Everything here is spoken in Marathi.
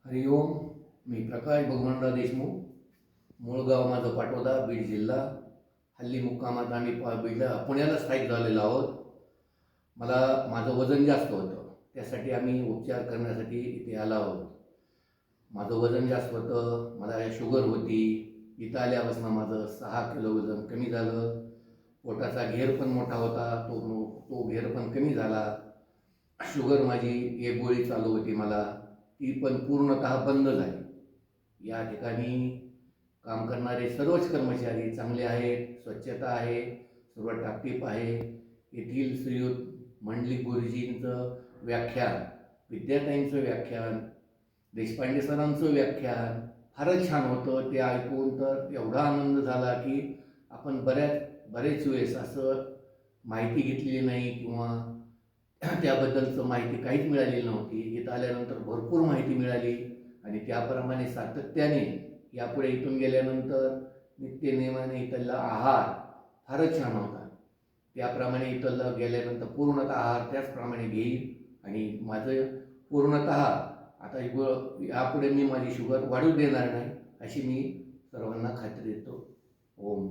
हरिओम. मी प्रकाश भगवानराव देशमुख. मूळ गाव माझं पाटोदा, बीड जिल्हा. हल्ली मुक्कामात आम्ही पुण्याला स्थायिक झालेलो आहोत. माझं वजन जास्त होतं, त्यासाठी आम्ही उपचार करण्यासाठी इथे आलो आहोत. माझं वजन जास्त होतं, मला शुगर होती. इथं आल्यापासून माझं 6 किलो वजन कमी झालं. पोटाचा घेर पण मोठा होता, तो घेर पण कमी झाला. शुगर माझी एक गोळी चालू होती मला, ती पण पूर्णतः बंद झाली. या ठिकाणी काम करणारे सर्वच कर्मचारी चांगले आहेत, स्वच्छता आहे, सर्व टापटीप आहे. येथील श्रीयुत मंडलिक गुरुजींचं व्याख्यान, विद्याताईंचं व्याख्यान, देशपांडे सरांचं व्याख्यान फारच छान होतं. ते ऐकून तर एवढा आनंद झाला की आपण बरेच वेळेस असं माहिती घेतलेली नाही किंवा त्याबद्दलचं माहिती काहीच मिळालेली नव्हती. इथं आल्यानंतर भरपूर माहिती मिळाली आणि त्याप्रमाणे सातत्याने यापुढे इथून गेल्यानंतर नित्यनेमाने इथला आहार फारच छान होता. त्याप्रमाणे इथला गेल्यानंतर पूर्णतः आहार त्याचप्रमाणे घेईन आणि माझं पूर्णतः आता यापुढे मी माझी शुगर वाढू देणार नाही, अशी मी सर्वांना खात्री देतो. ओम.